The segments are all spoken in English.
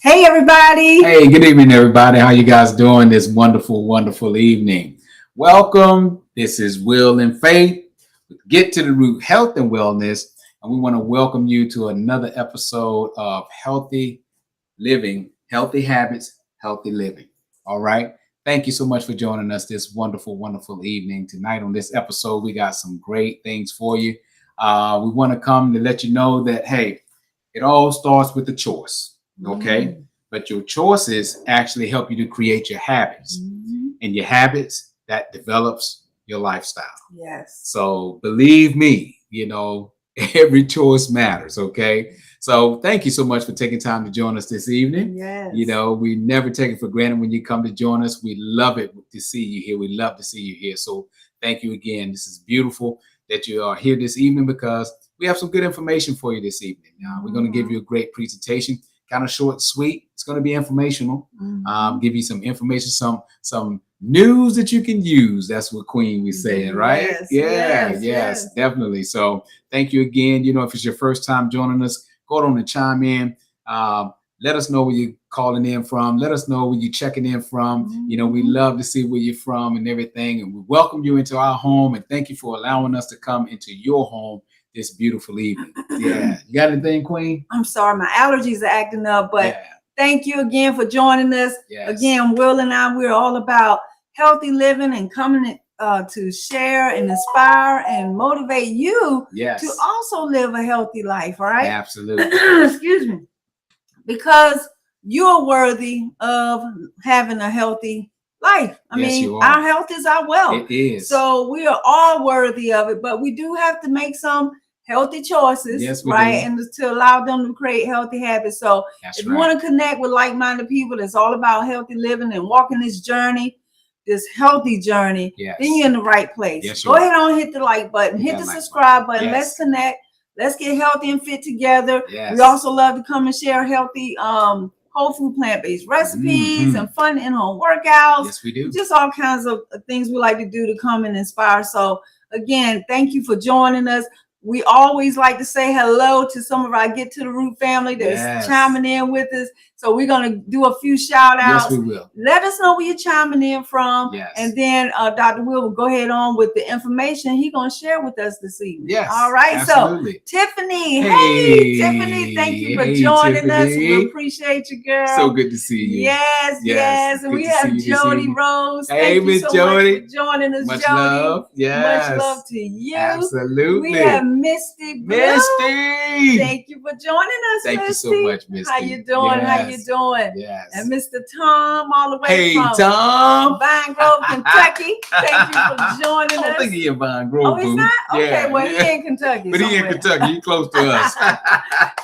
Hey, everybody. Hey, good evening, everybody. How you guys doing this wonderful, wonderful evening? Welcome. This is Will and Faith. Get to the Root Health and Wellness. And we want to welcome you to another episode of Healthy Living, Healthy Habits, Healthy Living. All right. Thank you so much for joining us this wonderful, wonderful evening. Tonight on this episode, we got some great things for you. We want to come to let you know that, hey, it all starts with a choice. Okay. But your choices actually help you to create your habits, and your habits that develops your lifestyle. Yes. So believe me, every choice matters. Okay. So thank you so much for taking time to join us this evening. Yes. We never take it for granted when you come to join us. We love it to see you here. We love to see you here. So thank you again. This is beautiful that you are here this evening because we have some good information for you this evening. We're going to give you a great presentation. Kind of short, sweet. It's going to be informational. Give you some information, some news that you can use. That's what Queen was saying, right? Yes, definitely. So thank you again. If it's your first time joining us, go on and chime in. Let us know where you're calling in from. Let us know where you're checking in from. We love to see where you're from and everything. And we welcome you into our home. And thank you for allowing us to come into your home this beautiful evening. Yeah. You got anything, Queen? I'm sorry, my allergies are acting up, but thank you again for joining us. Yes. Again, Will and I, we're all about healthy living and coming to share and inspire and motivate you to also live a healthy life, right? Absolutely. Excuse me. Because you're worthy of having a healthy life. I mean, our health is our wealth. It is. So we are all worthy of it, but we do have to make some healthy choices, right? And to allow them to create healthy habits. So if you want to connect with like-minded people, it's all about healthy living and walking this journey, this healthy journey, then you're in the right place. Go ahead on, hit the like button, hit the subscribe button. Let's connect. Let's get healthy and fit together. We also love to come and share healthy whole food plant-based recipes and fun in-home workouts. Yes, we do. Just all kinds of things we like to do to come and inspire. So again, thank you for joining us. We always like to say hello to some of our Get to the Root family that's chiming in with us. So we're going to do a few shout outs. Yes, we will. Let us know where you're chiming in from. Yes. And then Dr. Will go ahead on with the information he's going to share with us this evening. Yes. All right. Absolutely. So Tiffany, hey, Tiffany, thank you for joining Tiffany. us. We appreciate you, girl. So good to see you. Yes. And we have Jody Rose. Hey, Miss Jody. Much for joining us, Much Jody. Love. Yes. Much love to you. Absolutely. We have Misty Blue. Misty. Thank you for joining us, Thank Misty. you so much, Misty. How you doing? How you doing? Yes. And Mr. Tom, all the way from Tom. Vine Grove, Kentucky. Thank you for joining us. I don't think he's in Vine Grove. Oh, he's not? Okay, well, he in Kentucky. But he in Kentucky. He's close to us.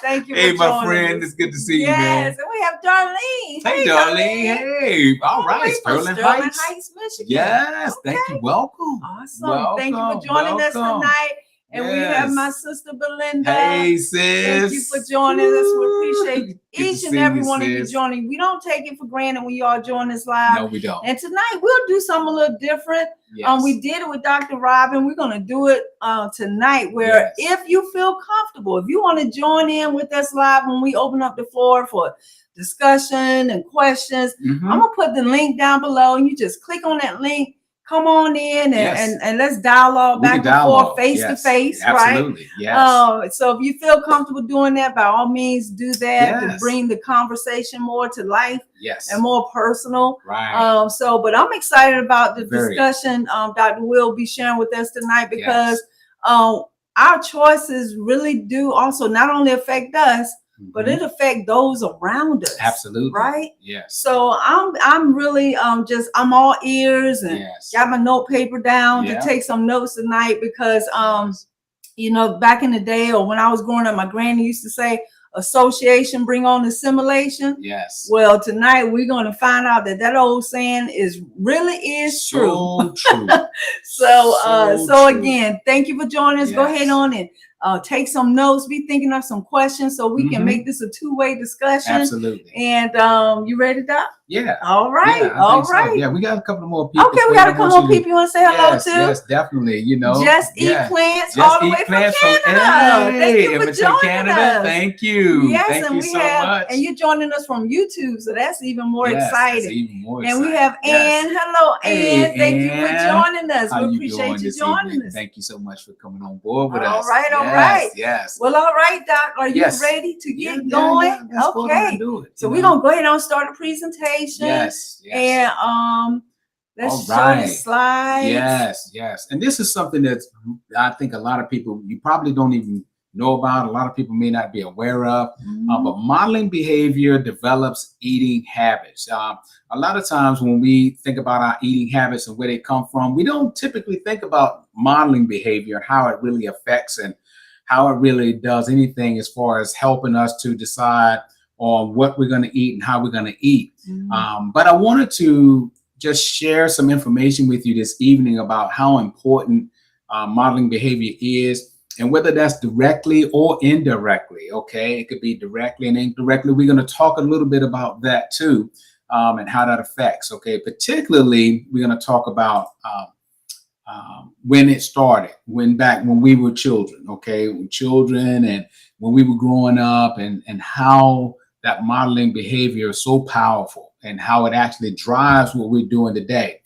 Thank you for joining us. Hey, my us. friend. It's good to see you, man. Yes, and we have Darlene. Hey, Darlene. Hey. All right. Sterling Heights, Michigan. Yes. Okay. Thank you. Welcome. Awesome. Thank you for joining us tonight. And we have my sister Belinda. Hey, sis. Thank you for joining us. We appreciate each and every one of you joining. We don't take it for granted when you all join us live. No, we don't. And tonight we'll do something a little different. Yes. We did it with Dr. Robin. We're going to do it tonight where if you feel comfortable, if you want to join in with us live when we open up the floor for discussion and questions, I'm going to put the link down below and you just click on that link. Come on in and let's dialogue back and forth, face to face, right? Absolutely, yes. So if you feel comfortable doing that, by all means, do that to bring the conversation more to life and more personal. Right. But I'm excited about the discussion Dr. Will be sharing with us tonight because our choices really do also not only affect us, but it affects those around us. Absolutely. Right? Yes. So I'm really I'm all ears and got my note paper down to take some notes tonight because back in the day or when I was growing up, my granny used to say association bring on assimilation. Yes. Well, tonight we're going to find out that old saying really is true. So true. So again, thank you for joining us. Go ahead on and take some notes, be thinking of some questions so we can make this a two-way discussion. Absolutely. And you ready, Doc? Yeah. All right. Yeah, all right. So. Yeah, we got a couple more people. Okay, we got a couple more people you want to say hello to. Yes, definitely. You know, Just Eat Plants all the way from Canada. Thank you for joining us. Thank you. Yes, Thank you so much. And you're joining us from YouTube, so that's even more exciting. That's even more exciting. And we have Ann. Hello, Ann. Thank you for joining us. How we appreciate you joining us. Thank you so much for coming on board with us. All right, all right. Yes. Well, all right, Doc. Are you ready to get going? Okay. So we're gonna go ahead and start the presentation. Yes. And let's show the slides. Yes. And this is something that I think a lot of people, you probably don't even know about. A lot of people may not be aware of. But modeling behavior develops eating habits. A lot of times when we think about our eating habits and where they come from, we don't typically think about modeling behavior and how it really affects and how it really does anything as far as helping us to decide on what we're going to eat and how we're going to eat. But I wanted to just share some information with you this evening about how important modeling behavior is, and whether that's directly or indirectly. Okay, it could be directly and indirectly. We're going to talk a little bit about that too, and how that affects. Okay, particularly we're going to talk about when it started, when we were children. Okay, when children and when we were growing up, and how that modeling behavior is so powerful and how it actually drives what we're doing today.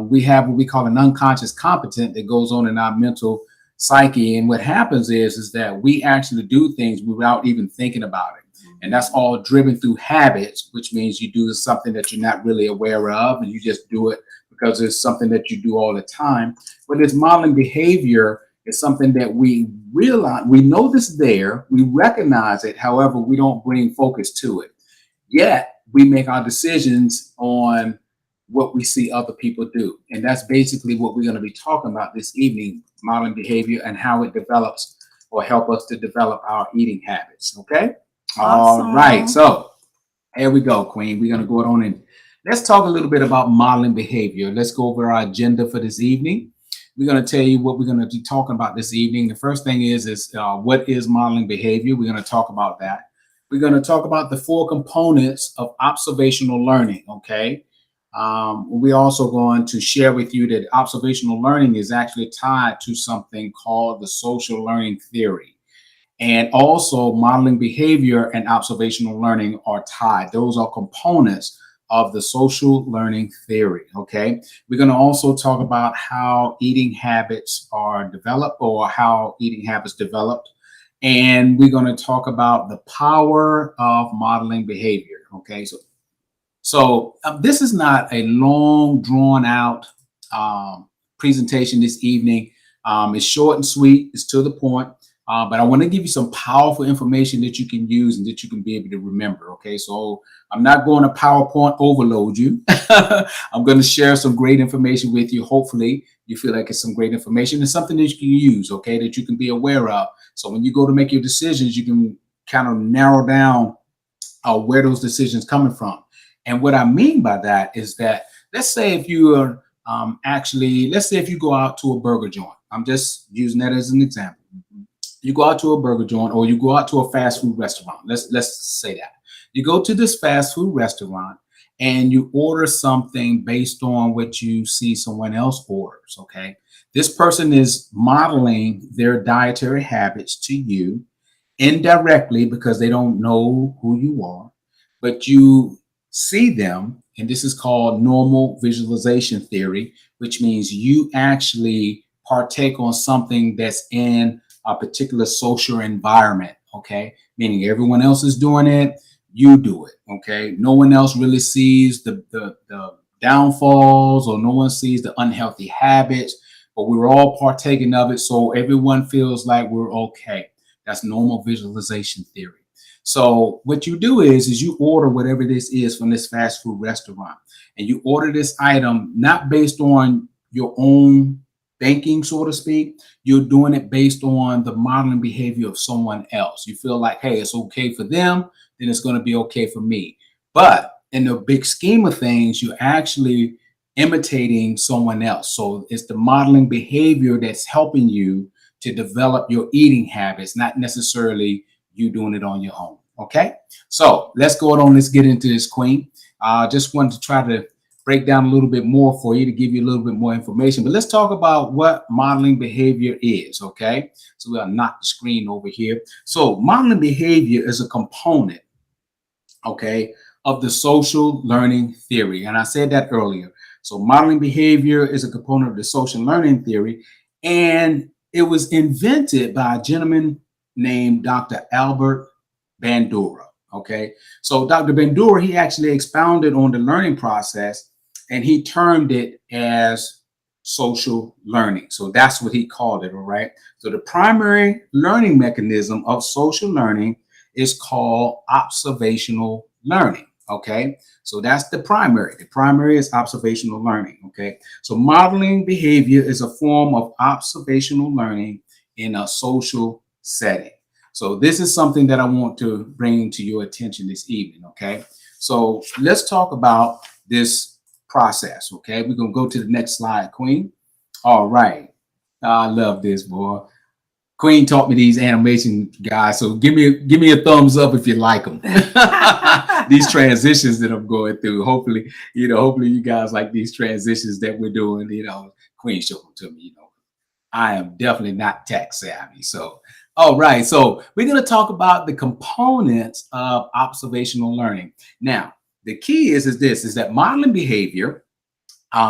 We have what we call an unconscious competent that goes on in our mental psyche. And what happens is that we actually do things without even thinking about it. And that's all driven through habits, which means you do something that you're not really aware of, and you just do it because it's something that you do all the time. But this modeling behavior is something that we realize, we know this is there, we recognize it, however, we don't bring focus to it. Yet we make our decisions on what we see other people do. And that's basically what we're going to be talking about this evening, modeling behavior and how it develops or help us to develop our eating habits. Okay. Awesome. All right. So here we go, Queen. We're going to go on and let's talk a little bit about modeling behavior. Let's go over our agenda for this evening. We're going to tell you what we're going to be talking about this evening. The first thing is what is modeling behavior? We're going to talk about that. We're going to talk about the 4 components of observational learning. Okay. We're also going to share with you that observational learning is actually tied to something called the social learning theory. And also modeling behavior and observational learning are tied. Those are components of the social learning theory. Okay. We're going to also talk about how eating habits are developed, or how eating habits developed. And we're going to talk about the power of modeling behavior. Okay. So this is not a long, drawn out presentation this evening. It's short and sweet. It's to the point. But I want to give you some powerful information that you can use and that you can be able to remember. Okay, so I'm not going to PowerPoint overload you. I'm going to share some great information with you. Hopefully you feel like it's some great information and something that you can use, okay, that you can be aware of. So when you go to make your decisions, you can kind of narrow down where those decisions coming from. And what I mean by that is that, let's say if you are let's say if you go out to a burger joint. I'm just using that as an example. You go out to a burger joint, or you go out to a fast food restaurant. Let's say that. You go to this fast food restaurant and you order something based on what you see someone else orders, okay? This person is modeling their dietary habits to you indirectly because they don't know who you are, but you see them, and this is called normal visualization theory, which means you actually partake on something that's in a particular social environment, okay? Meaning everyone else is doing it, you do it, okay? No one else really sees the downfalls, or no one sees the unhealthy habits, but we're all partaking of it, so everyone feels like we're okay. That's normal visualization theory. So what you do is you order whatever this is from this fast food restaurant, and you order this item not based on your own thinking, so to speak. You're doing it based on the modeling behavior of someone else. You feel like, hey, it's okay for them, then it's going to be okay for me. But in the big scheme of things, you're actually imitating someone else. So it's the modeling behavior that's helping you to develop your eating habits, not necessarily you doing it on your own. Okay, so let's go on. Let's get into this, Queen. Just wanted to try to break down a little bit more for you to give you a little bit more information. But let's talk about what modeling behavior is. Okay, so we'll knock the screen over here. So modeling behavior is a component, okay, of the social learning theory. And I said that earlier. So modeling behavior is a component of the social learning theory. And it was invented by a gentleman named Dr. Albert Bandura. Okay. So Dr. Bandura, he actually expounded on the learning process and he termed it as social learning. So that's what he called it. All right. So the primary learning mechanism of social learning is called observational learning. Okay, so that's the primary. The primary is observational learning. Okay, so modeling behavior is a form of observational learning in a social setting. So this is something that I want to bring to your attention this evening. Okay, so let's talk about this process. Okay, we're gonna go to the next slide, Queen. All right, I love this, boy. Queen taught me these animation guys, so give me a thumbs up if you like them. These transitions that I'm going through. Hopefully you guys like these transitions that we're doing. Queen showed them to me. I am definitely not tech savvy. So, all right. So we're going to talk about the components of observational learning. Now, the key is that modeling behavior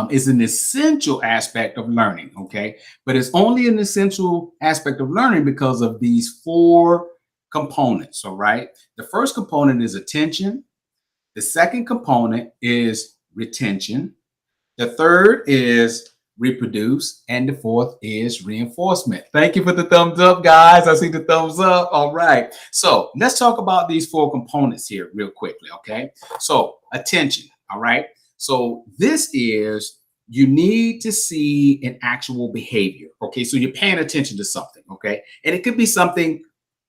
is an essential aspect of learning, okay? But it's only an essential aspect of learning because of these 4 components, all right? The first component is attention. The second component is retention. The third is reproduce. And the fourth is reinforcement. Thank you for the thumbs up, guys. I see the thumbs up. All right. So let's talk about these 4 components here real quickly, okay? So attention, all right? So this is, you need to see an actual behavior. Okay, so you're paying attention to something. Okay, and it could be something,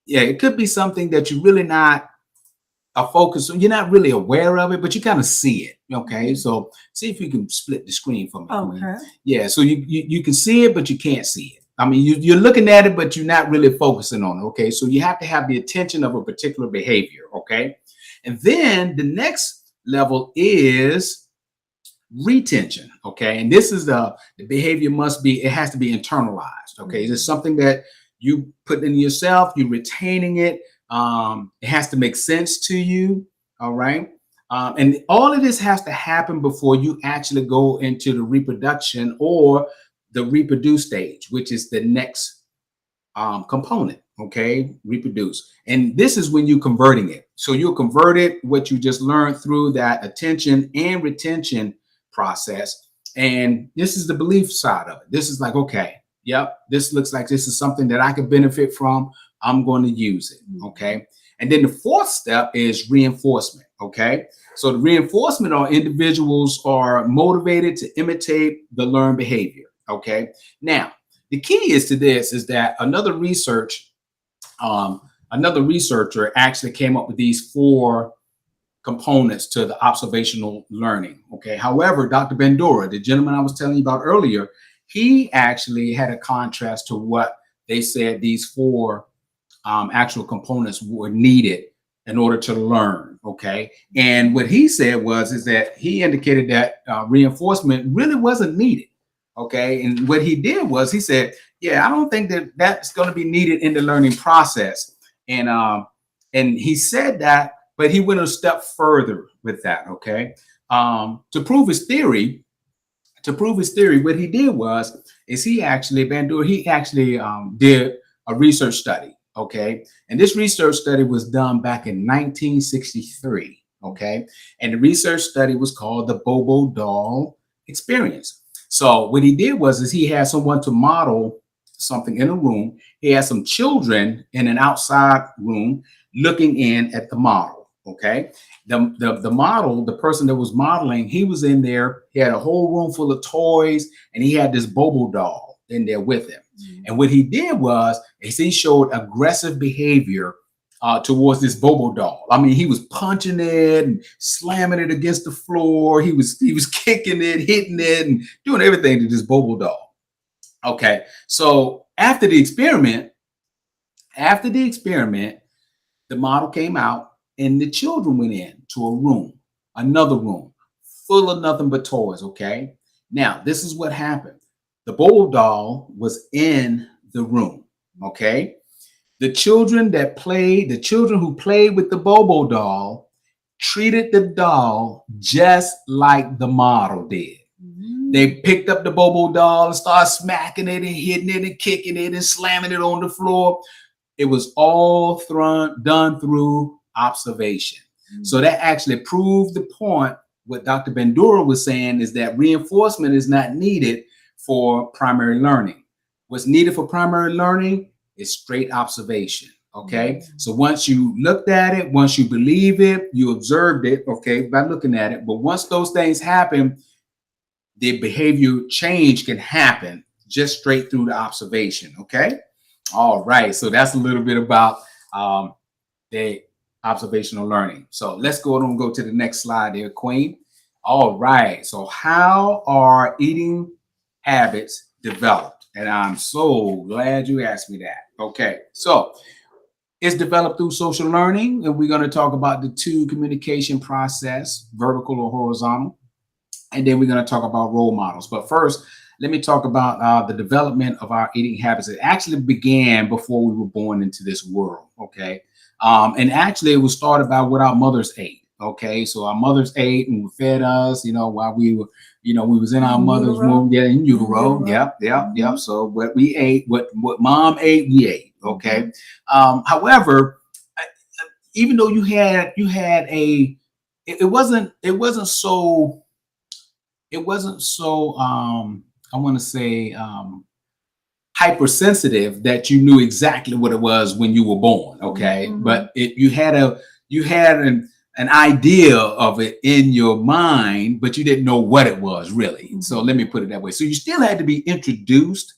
it could be something that you're really not focused on. You're not really aware of it, but you kind of see it. Okay, so see if you can split the screen for me. Okay. Yeah, so you can see it, but you can't see it. I mean, you're looking at it, but you're not really focusing on it. Okay, so you have to have the attention of a particular behavior. Okay, and then the next level is retention. Okay, and this is the behavior it has to be internalized. Okay, it's something that you put in yourself, you're retaining it. It has to make sense to you. All right, and all of this has to happen before you actually go into the reproduction or the reproduce stage, which is the next component. Okay, reproduce, and this is when you're converting it. So you'll convert it, what you just learned through that attention and retention process. And this is the belief side of it. This is like, okay, yep, this looks like this is something that I could benefit from. I'm going to use it. Okay. And then the fourth step is reinforcement. Okay. So the reinforcement are individuals are motivated to imitate the learned behavior. Okay. Now, the key is to this is that another researcher actually came up with these 4 components to the observational learning. Okay. However, Dr. Bandura, the gentleman I was telling you about earlier, he actually had a contrast to what they said these 4 actual components were needed in order to learn. Okay. And what he said is that he indicated that reinforcement really wasn't needed. Okay. And what he did was he said, yeah, I don't think that that's going to be needed in the learning process. And he said that, but he went a step further with that. Okay. To prove his theory, what he did Bandura, he actually did a research study. Okay. And this research study was done back in 1963. Okay. And the research study was called the Bobo doll experience. So what he did was he had someone to model something in a room. He had some children in an outside room looking in at the model. Okay. The model, the person that was modeling, he was in there. He had a whole room full of toys and he had this Bobo doll in there with him. Mm-hmm. And what he did was he showed aggressive behavior towards this Bobo doll. I mean, he was punching it and slamming it against the floor. He was kicking it, hitting it, and doing everything to this Bobo doll. Okay, so After the experiment, the model came out and the children went in to a room, another room, full of nothing but toys, okay? Now, this is what happened. The Bobo doll was in the room, okay? The children who played with the Bobo doll treated the doll just like the model did. They picked up the Bobo doll and started smacking it and hitting it and kicking it and slamming it on the floor. It was all done through observation. So that actually proved the point. What Dr. Bandura was saying is that reinforcement is not needed for primary learning. What's needed for primary learning is straight observation. Okay. So once you looked at it, once you believe it, you observed it, okay, by looking at it. But once those things happen, the behavior change can happen just straight through the observation. Okay. All right. So that's a little bit about the observational learning. So let's go to the next slide there, Queen. All right. So how are eating habits developed? And I'm so glad you asked me that. Okay. So it's developed through social learning, and we're going to talk about the two communication process, vertical or horizontal. And then we're going to talk about role models. But first, let me talk about the development of our eating habits. It actually began before we were born into this world. Okay. And actually, it was started by what our mothers ate. Okay. So our mothers ate and fed us, while we were, we was in our mother's womb, in utero. Yep. So what we ate, what mom ate, we ate. Okay. However, even though you had it wasn't so I want to say hypersensitive that you knew exactly what it was when you were born. Okay. But you had an idea of it in your mind, but you didn't know what it was really. So let me put it that way. So you still had to be introduced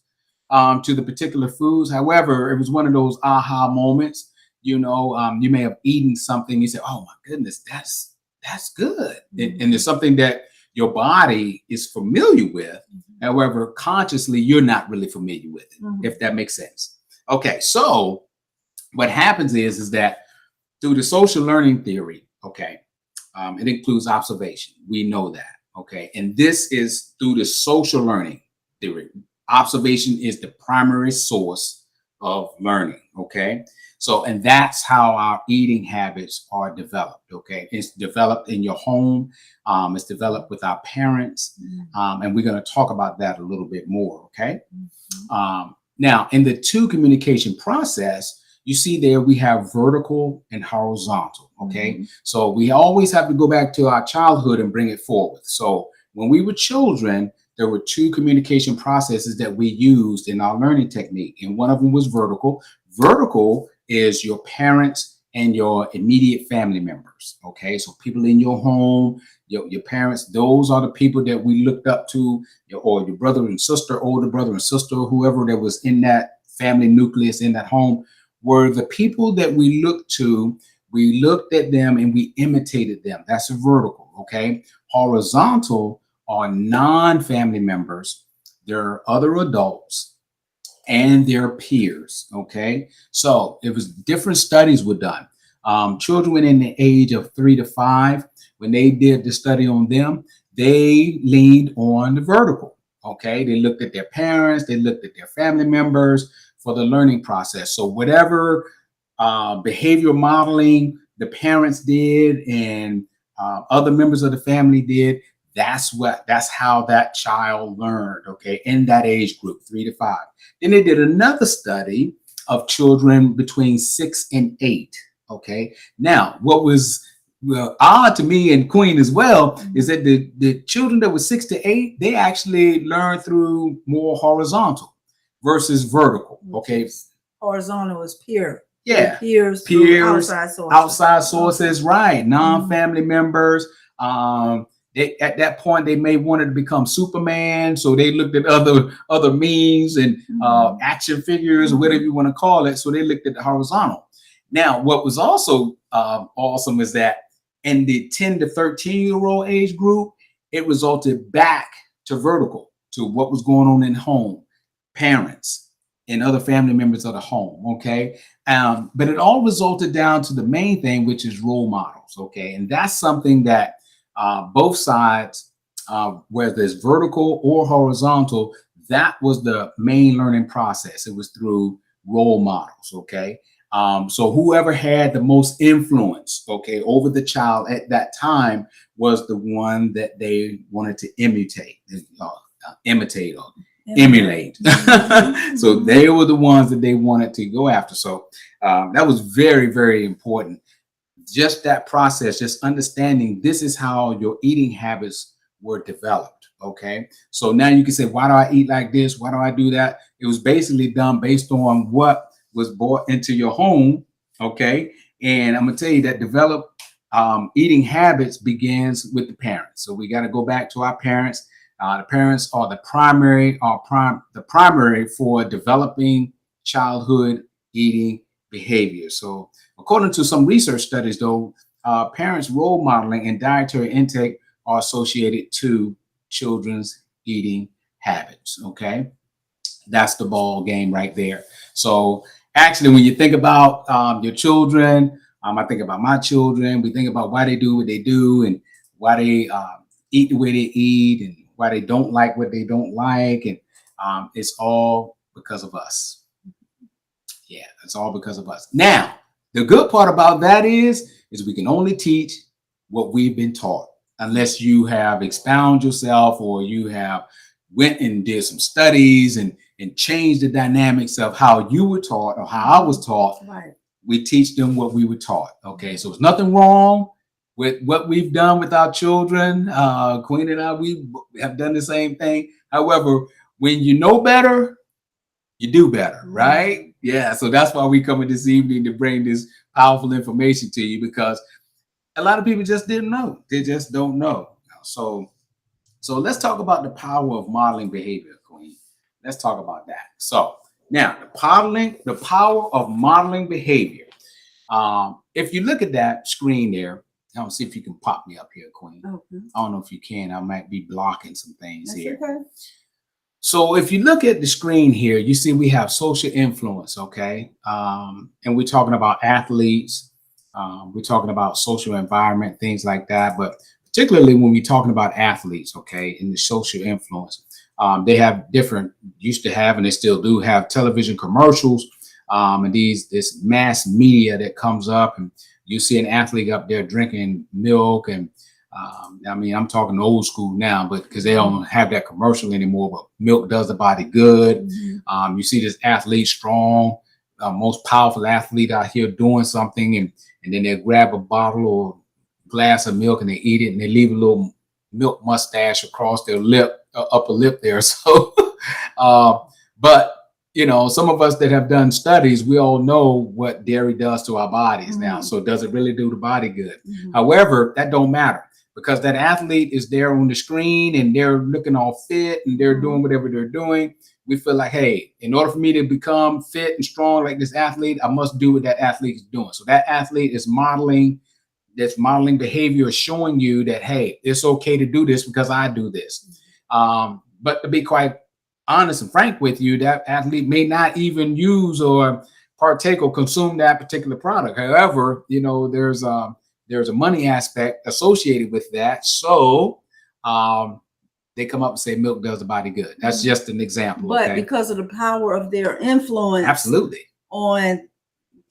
to the particular foods. However, it was one of those aha moments. You may have eaten something. You say, "Oh my goodness, that's good," and it's something that your body is familiar with. However, consciously, you're not really familiar with it, if that makes sense. Okay, so what happens is that through the social learning theory, okay, it includes observation. We know that, okay, and this is through the social learning theory. Observation is the primary source of learning, okay? So, and that's how our eating habits are developed, okay? It's developed in your home. It's developed with our parents. And we're going to talk about that a little bit more, okay? Now, in the two communication process, you see there we have vertical and horizontal, okay? So we always have to go back to our childhood and bring it forward. So when we were children, there were two communication processes that we used in our learning technique. And one of them was vertical. Vertical is your parents and your immediate family members. Okay, so people in your home, your parents, those are the people that we looked up to, or your brother and sister, older brother and sister, whoever that was in that family nucleus in that home, were the people that we looked to. We looked at them and we imitated them. That's a vertical. Okay, horizontal are non-family members. They're other adults and their peers. Okay, so it was different studies were done. Children in the age of 3 to 5, when they did the study on them, they leaned on the vertical. Okay, they looked at their parents, they looked at their family members for the learning process. So whatever behavior modeling the parents did and other members of the family did, that's how that child learned, okay, in that age group, 3 to 5. Then they did another study of children between 6 and 8, okay. Now, what was odd to me and Queen as well is that the children that were 6 to 8, they actually learned through more horizontal versus vertical, okay. Horizontal is peer. Yeah, peers, outside sources, right, non-family members. At that point, they may wanted to become Superman, so they looked at other memes and action figures or whatever you want to call it. So they looked at the horizontal. Now, what was also awesome is that in the 10 to 13-year-old age group, it resulted back to vertical, to what was going on in home, parents, and other family members of the home. Okay. But it all resulted down to the main thing, which is role models. Okay. And that's something that both sides, whether it's vertical or horizontal, that was the main learning process. It was through role models. Okay. So whoever had the most influence, okay, over the child at that time was the one that they wanted to imitate or emulate. So they were the ones that they wanted to go after. So that was very, very important. Just that process, just understanding this is how your eating habits were developed. Okay. So now you can say, why do I eat like this? Why do I do that? It was basically done based on what was brought into your home. Okay. And I'm going to tell you that eating habits begins with the parents. So we got to go back to our parents. The parents are the primary for developing childhood eating behavior. So according to some research studies, though, parents' role modeling and dietary intake are associated to children's eating habits. Okay. That's the ball game right there. So actually, when you think about your children, I think about my children. We think about why they do what they do and why they eat the way they eat and why they don't like what they don't like. And it's all because of us. Yeah, it's all because of us. Now, the good part about that is we can only teach what we've been taught, unless you have expounded yourself or you have went and did some studies and changed the dynamics of how you were taught or how I was taught. Right. We teach them what we were taught. Okay, so there's nothing wrong with what we've done with our children. Queen and I, we have done the same thing. However, when you know better, you do better, right? Yeah, so that's why we come in this evening to bring this powerful information to you, because a lot of people just didn't know. They just don't know. So let's talk about the power of modeling behavior, Queen. Let's talk about that. So now the power of modeling behavior. If you look at that screen there, I'll see if you can pop me up here, Queen. Okay. I don't know if you can. I might be blocking some things. That's here. Okay. So if you look at the screen here, you see we have social influence, okay? And we're talking about athletes. We're talking about social environment, things like that. But particularly when we're talking about athletes, okay, in the social influence, they have used to have, and they still do have, television commercials, and this mass media that comes up, and you see an athlete up there drinking milk, and I mean, I'm talking old school now, but because they don't have that commercial anymore, but milk does the body good. Mm-hmm. You see this athlete, strong, most powerful athlete out here doing something, and then they grab a bottle or glass of milk and they eat it, and they leave a little milk mustache across their upper lip there. So, but you know, some of us that have done studies, we all know what dairy does to our bodies now. So does it really do the body good? However, that don't matter, because that athlete is there on the screen and they're looking all fit and they're doing whatever they're doing. We feel like, hey, in order for me to become fit and strong like this athlete, I must do what that athlete is doing. So that athlete is modeling behavior, showing you that, hey, it's okay to do this because I do this. But to be quite honest and frank with you, that athlete may not even use or partake or consume that particular product. However, you know, there's a money aspect associated with that. So they come up and say milk does the body good. That's just an example. But because of the power of their influence, absolutely, on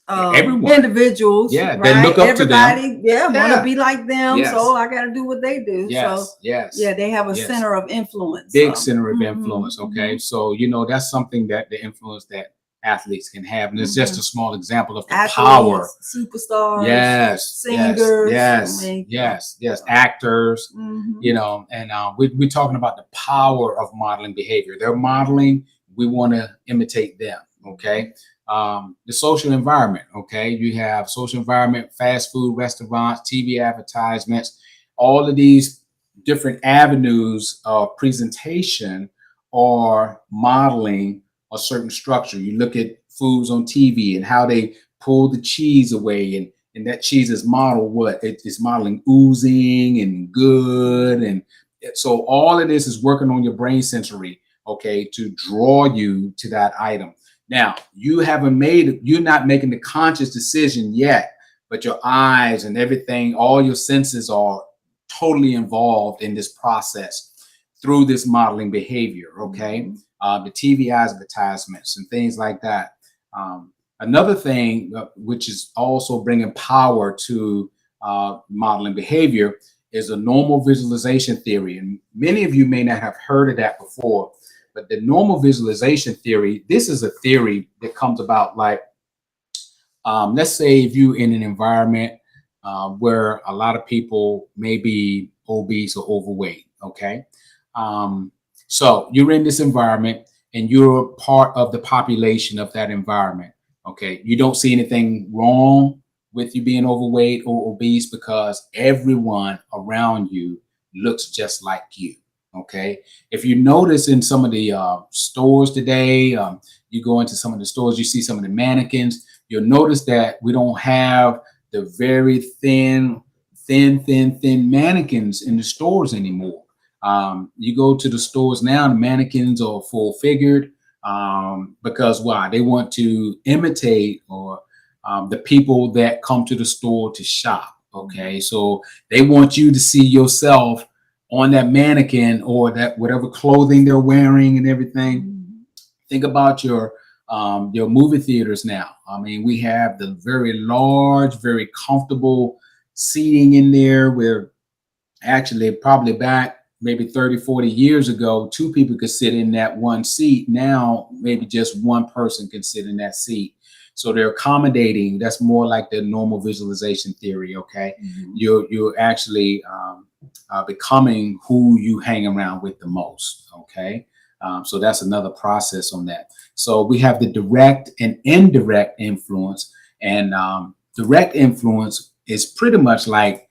everyone, individuals, yeah, right? They look up everybody, to them. Yeah, want to be like them. Yes. So I got to do what they do. Yes, so yes, yeah, they have a center of influence. Big center of influence. Okay, so you know that's something that the influence that athletes can have, and it's just a small example of the athletes, power. Superstars, yes, singers, yes, actors. You know, and we're talking about the power of modeling behavior. They're modeling. We want to imitate them. Okay. The social environment. Okay, you have social environment, fast food restaurants, TV advertisements, all of these different avenues of presentation or modeling a certain structure. You look at foods on TV and how they pull the cheese away, and that cheese is modeled what? It's modeling oozing and good. And so all of this is working on your brain sensory, okay, to draw you to that item. Now, you're not making the conscious decision yet, but your eyes and everything, all your senses are totally involved in this process through this modeling behavior. Okay. The TV advertisements and things like that. Another thing, which is also bringing power to modeling behavior, is the normal visualization theory. And many of you may not have heard of that before, but the normal visualization theory, this is a theory that comes about like, let's say if you're in an environment where a lot of people may be obese or overweight, okay? So you're in this environment and you're part of the population of that environment, okay? You don't see anything wrong with you being overweight or obese because everyone around you looks just like you, okay? If you notice in some of the stores today, you go into some of the stores, you see some of the mannequins, you'll notice that we don't have the very thin mannequins in the stores anymore. You go to the stores now, the mannequins are full figured because why? They want to imitate or the people that come to the store to shop. Okay, so they want you to see yourself on that mannequin or that whatever clothing they're wearing and everything. Think about your movie theaters now. I mean, we have the very large, very comfortable seating in there where actually probably back maybe 30, 40 years ago, two people could sit in that one seat. Now, maybe just one person can sit in that seat. So they're accommodating. That's more like the normal visualization theory. Okay. You're actually becoming who you hang around with the most. Okay. So that's another process on that. So we have the direct and indirect influence, and direct influence is pretty much like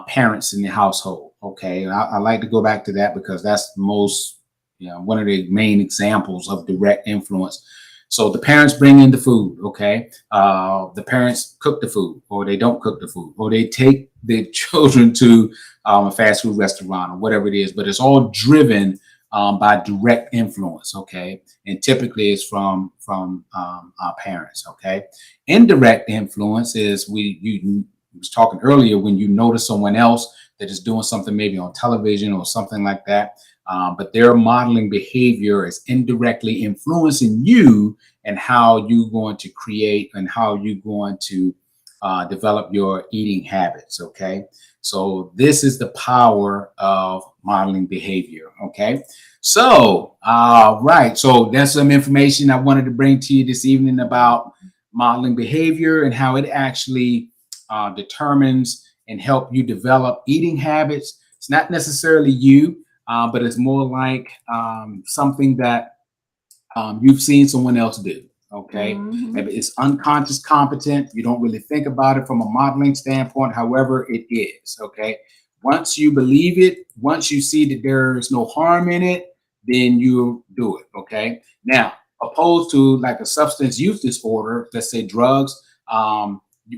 parents in the household. Okay. I like to go back to that because that's the most, one of the main examples of direct influence. So the parents bring in the food, okay? The parents cook the food, or they don't cook the food, or they take their children to a fast food restaurant or whatever it is, but it's all driven by direct influence, okay? And typically it's from our parents, okay? Indirect influence is you was talking earlier when you notice someone else that is doing something maybe on television or something like that. But their modeling behavior is indirectly influencing you and how you're going to create and how you're going to develop your eating habits. Okay. So this is the power of modeling behavior. Okay. So, right. So that's some information I wanted to bring to you this evening about modeling behavior and how it actually determines and help you develop eating habits. It's not necessarily you. But it's more like something that you've seen someone else do. Okay. Maybe it's unconscious competent. You don't really think about it from a modeling standpoint. However, it is. Okay. Once you believe it, once you see that there's no harm in it, then you do it. Okay. Now, opposed to like a substance use disorder, let's say drugs,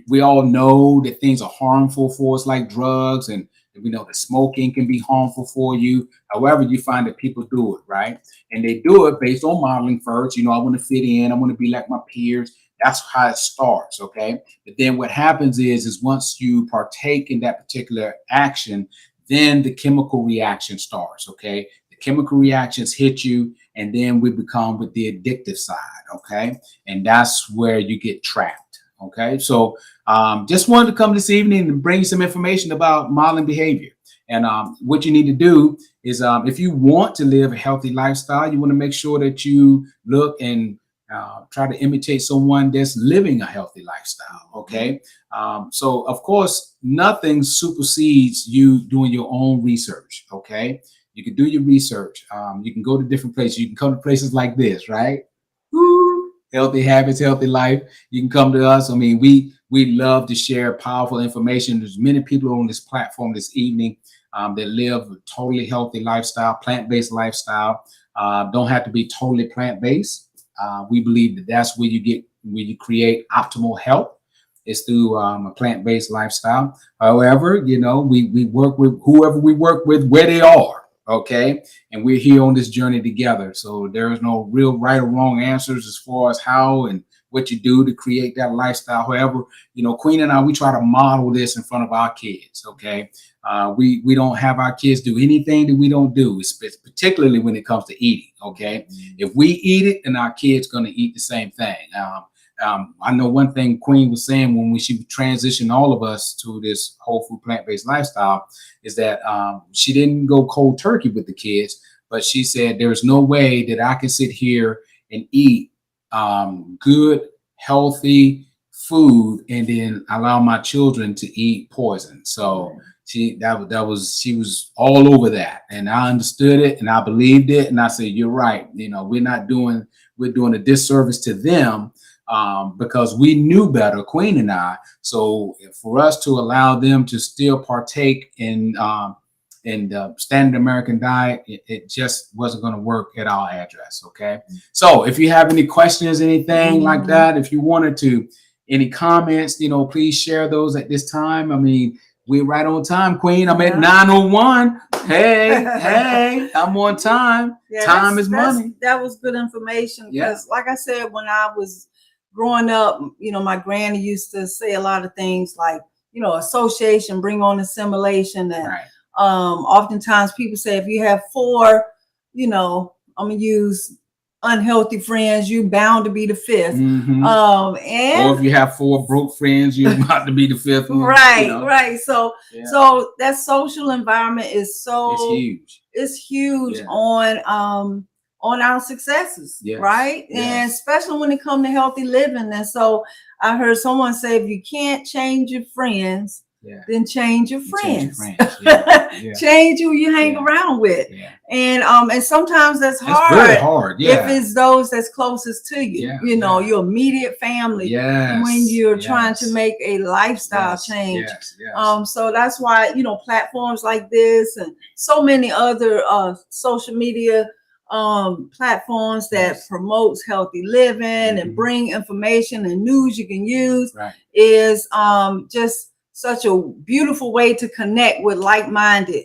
we all know that things are harmful for us, like drugs, and we know that smoking can be harmful for you. However, you find that people do it, right? And they do it based on modeling first. I want to fit in. I want to be like my peers. That's how it starts, okay? But then what happens is once you partake in that particular action, then the chemical reaction starts, okay? The chemical reactions hit you, and then we become with the addictive side, okay? And that's where you get trapped. Okay, so just wanted to come this evening and bring you some information about modeling behavior. And what you need to do is if you want to live a healthy lifestyle, you want to make sure that you look and try to imitate someone that's living a healthy lifestyle. Okay, so of course, nothing supersedes you doing your own research. Okay, you can do your research. You can go to different places. You can come to places like this, right? Healthy habits, healthy life. You can come to us. I mean, we love to share powerful information. There's many people on this platform this evening that live a totally healthy lifestyle, plant-based lifestyle. Don't have to be totally plant-based. We believe that that's where you create optimal health. It's through a plant-based lifestyle. However, we work with whoever we work with where they are. Okay. And we're here on this journey together. So there is no real right or wrong answers as far as how and what you do to create that lifestyle. However, you know, Queen and I, we try to model this in front of our kids. Okay. We don't have our kids do anything that we don't do, particularly when it comes to eating. Okay. If we eat it, then our kids going to eat the same thing. I know one thing Queen was saying when she transitioned all of us to this whole food plant-based lifestyle is that she didn't go cold turkey with the kids, but she said there's no way that I can sit here and eat good, healthy food and then allow my children to eat poison. So she was all over that, and I understood it and I believed it, and I said, you're right. You know, we're doing a disservice to them. Because we knew better, Queen and I. So for us to allow them to still partake in the standard American diet, it just wasn't going to work at our address. Okay. So if you have any questions, anything like that, if you wanted to, any comments, you know, please share those at this time. I mean, we're right on time, Queen. I'm at 9:01. Hey, I'm on time. Yeah, time is money. That was good information because, like I said, when I was growing up, you know, my granny used to say a lot of things like, you know, association, bring on assimilation. And oftentimes people say if you have 4, you know, I'm going to use unhealthy friends, you bound to be the 5th. And or if you have 4 broke friends, you're about to be the 5th one. Right, you know? Right. So that social environment is it's huge. It's huge on our successes, right? And especially when it comes to healthy living. And so I heard someone say, if you can't change your friends, then change your friends. Change who you hang around with. And sometimes that's hard. Very hard. If it's those that's closest to you, you know, your immediate family, when you're trying to make a lifestyle change. So that's why, you know, platforms like this and so many other social media platforms that promotes healthy living and bring information and news you can use is just such a beautiful way to connect with like-minded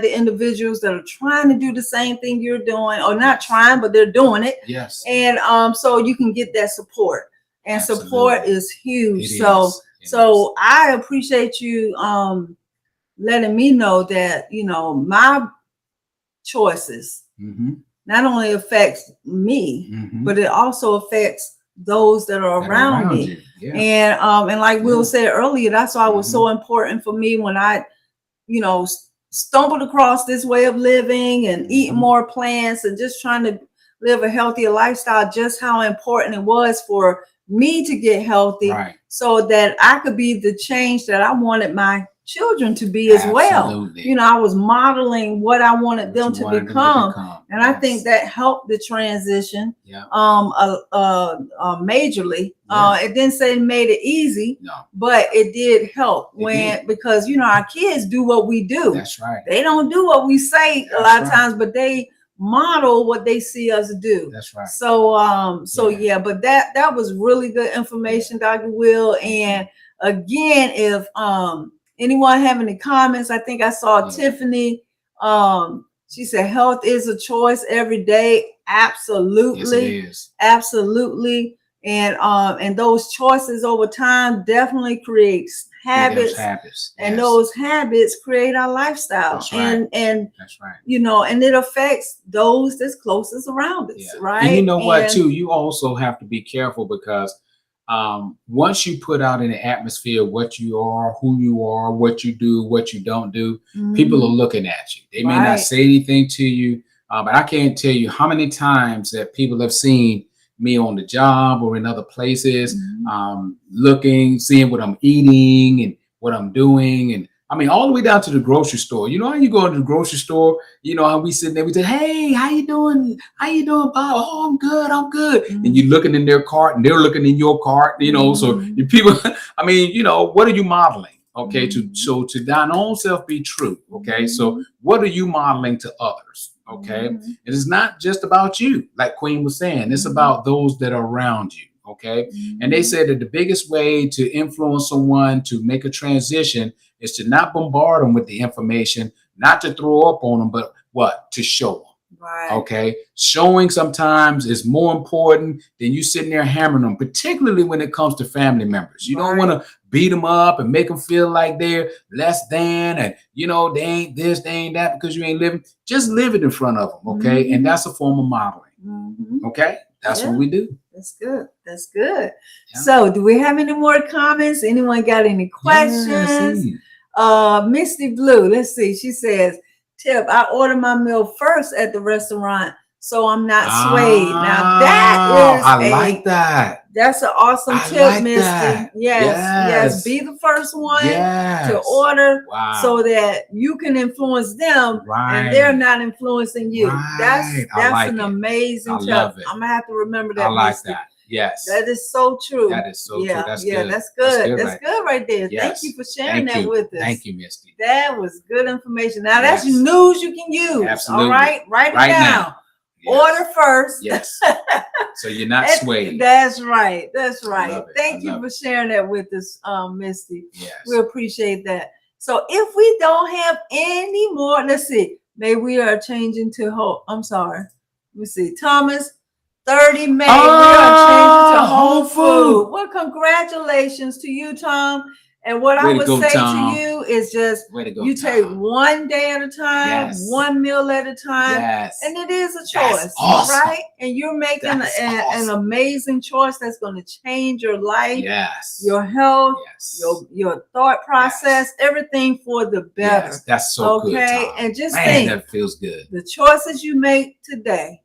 individuals that are trying to do the same thing you're doing, or not trying, but they're doing it. And so you can get that support, and support is huge. So I appreciate you letting me know that, you know, my choices not only affects me, but it also affects those that are around me. And like Will said earlier, that's why it was so important for me when I, you know, stumbled across this way of living and eating more plants and just trying to live a healthier lifestyle, just how important it was for me to get healthy so that I could be the change that I wanted my children to be as well. You know, I was modeling what I wanted them to become. And I think that helped the transition majorly. It didn't say it made it easy, but it did help because, you know, our kids do what we do. That's right. They don't do what we say a lot of times, but they model what they see us do. That's right. So but that was really good information, Dr. Will. And again, if anyone have any comments, I think I saw Tiffany. She said, health is a choice every day. Absolutely. Yes, it is. Absolutely. And those choices over time definitely creates habits. And those habits create our lifestyle. That's right. And that's right. You know, and it affects those that's closest around us, right? And you know what, too? You also have to be careful because once you put out in the atmosphere what you are, who you are, what you do, what you don't do, people are looking at you. They may not say anything to you, but I can't tell you how many times that people have seen me on the job or in other places, looking, seeing what I'm eating and what I'm doing. And I mean, all the way down to the grocery store. You know how you go to the grocery store, you know how we sit there, we say, hey, how you doing? How you doing, Bob? Oh, I'm good. I'm good. And you're looking in their cart and they're looking in your cart, you know, so the people, I mean, you know, what are you modeling? Okay. To thine own self be true. Okay. So what are you modeling to others? Okay. It is not just about you. Like Queen was saying, it's about those that are around you. Okay. And they said that the biggest way to influence someone to make a transition is to not bombard them with the information, not to throw up on them, but what? To show them. Right. Okay. Showing sometimes is more important than you sitting there hammering them, particularly when it comes to family members. You don't want to beat them up and make them feel like they're less than, and they ain't this, they ain't that because you ain't living. Just live it in front of them. Okay. Mm-hmm. And that's a form of modeling. Mm-hmm. Okay. That's what we do. That's good. That's good. Yeah. So do we have any more comments? Anyone got any questions? Misty Blue, let's see. She says, tip, I order my meal first at the restaurant so I'm not swayed. Now that is I like that. That's an awesome tip, like Misty. Yes. Be the first one to order so that you can influence them and they're not influencing you. That's like an amazing tip. I'm gonna have to remember that. I like Misty. that. Yes. That is so true. That is so true. That's good. That's good. That's good right there. Yes. Thank you for sharing that with us. Thank you, Misty. That was good information. Now that's news you can use. Absolutely. All right. Write it down. Now. Yes. Order first. Yes. So you're not swayed. That's right. That's right. Thank you for sharing that with us, Misty. Yes. We appreciate that. So if we don't have any more, let's see. Maybe we are changing to whole. I'm sorry. Let me see. Thomas, 30 May. We are changing to whole food. Well, congratulations to you, Tom. And what I would say to you is just you take one day at a time, one meal at a time, and it is a choice, right? And you're making an amazing choice that's going to change your life, your health, your thought process, everything for the better. That's so good. Okay, and just think, that feels good. The choices you make today,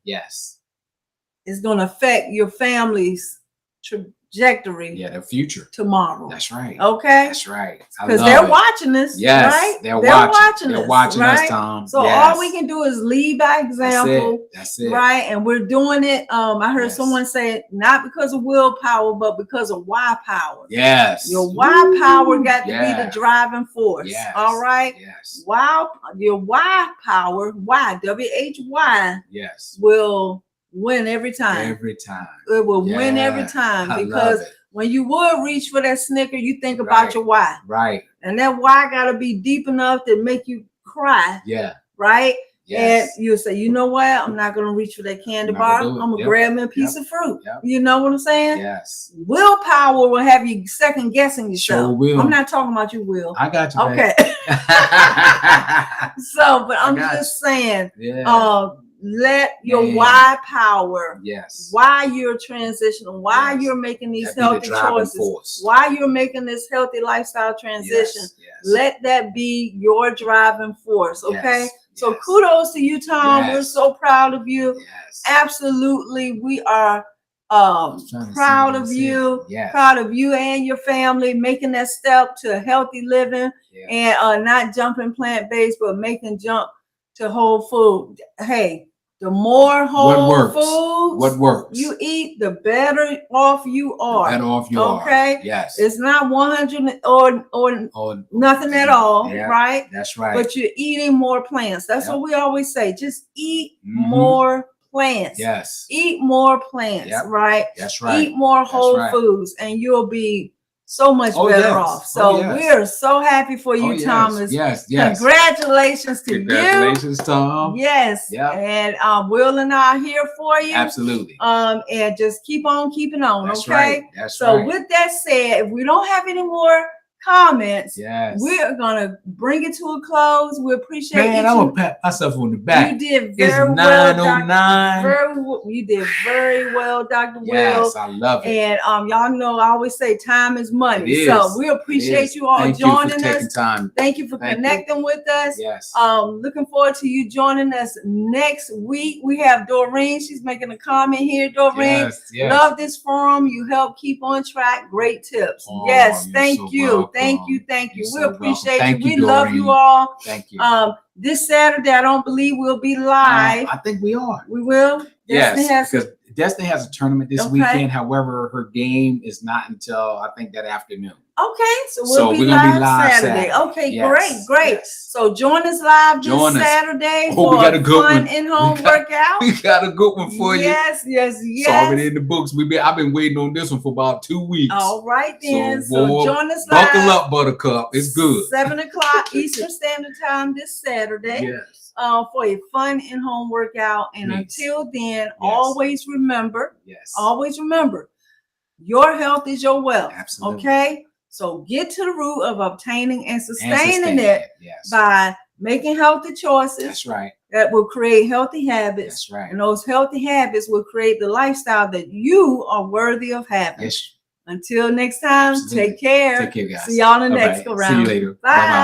is going to affect your family's trajectory, the future tomorrow. That's right. Okay, that's right. Because they're watching us. Yes, right? They're watching us. They're watching right? us, Tom. So all we can do is lead by example. That's it. Right, and we're doing it. I heard someone say not because of willpower, but because of why power. Yes, your why power got to be the driving force. Yes. All right. Yes. Wow, your why power, WHY. Yes. Will win every time. Every time. It will win every time because when you would reach for that Snicker, you think about your why. Right. And that why got to be deep enough to make you cry. Yeah. Right. Yes. And you'll say, you know what? I'm not going to reach for that candy bar. I'm going to grab me a piece of fruit. You know what I'm saying? Yes. Willpower will have you second guessing yourself. Sure will. I'm not talking about you, Will. I got you. Okay. So, but I'm just saying, let your why power, why you're transitioning, why you're making these healthy choices, why you're making this healthy lifestyle transition, let that be your driving force. Okay. So kudos to you, Tom. We're so proud of you. Absolutely. We are proud of you, proud of you and your family making that step to healthy living and not jumping plant-based, but making jump to whole food. Hey, the more whole food you eat, the better off you are. Okay. Yes. It's not 100 or nothing at all, right? That's right. But you're eating more plants. That's what we always say. Just eat more plants. Yes. Eat more plants, right? That's right. Eat more whole foods and you'll be so much better off. So we are so happy for you, Thomas. Yes. Congratulations to you. Congratulations, Tom. Yes. And Will and I are here for you. Absolutely. And just keep on keeping on. That's okay. Right. That's so with that said, if we don't have any more comments, we're gonna bring it to a close. We appreciate I'm gonna pat myself on the back. You did very well, you did very well, Dr. Will. Yes, I love it. And y'all know I always say time is money. So we appreciate you all joining us. Thank you for connecting with us. Yes. Looking forward to you joining us next week. We have Doreen. She's making a comment here. Doreen, love this forum. You help keep on track. Great tips. Thank you. Thank you. We appreciate you. We love you all. Thank you. This Saturday, I don't believe we'll be live. I think we are. We will. Yes, because Destiny has a tournament this weekend. However, her game is not until I think that afternoon. Okay, so we're gonna be live Saturday. Okay, great. Yes. So join us live this Saturday for a fun in-home workout. We got a good one for you. Yes. It's already in the books. I've been waiting on this one for about 2 weeks. All right then. So join us live. Buckle up, Buttercup. It's good. 7 o'clock Eastern Standard Time this Saturday. Yes. For a fun in-home workout. And until then, always remember. Always remember, your health is your wealth. Absolutely. Okay. So get to the root of obtaining and sustaining it by making healthy choices. That's right. That will create healthy habits. That's right. And those healthy habits will create the lifestyle that you are worthy of having. Yes. Until next time, take care. Take care, guys. See y'all in the next go round. See you later. Bye. Bye-bye.